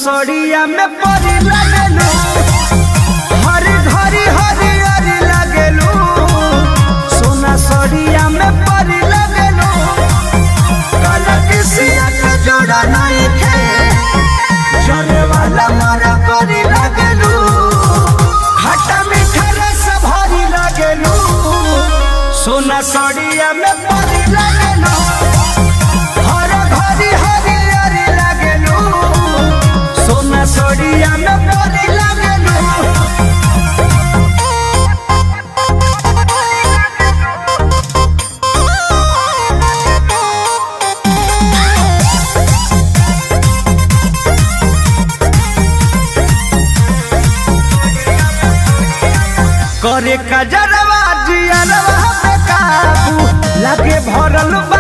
सड़िया में परी लगेलू हरी घरी हरी हरी लगेलू सोना सड़िया में परी लगेलू काला किसिया का जोड़ा नहीं थे जरे वाला मारा परी लगेलू खट्टा मीठा रस भरी लगेलू सोना सड़िया में परी लगेलू सड़िया में परी लगेलू करे कजरवा जियरवा पे काबू लगे भरल बा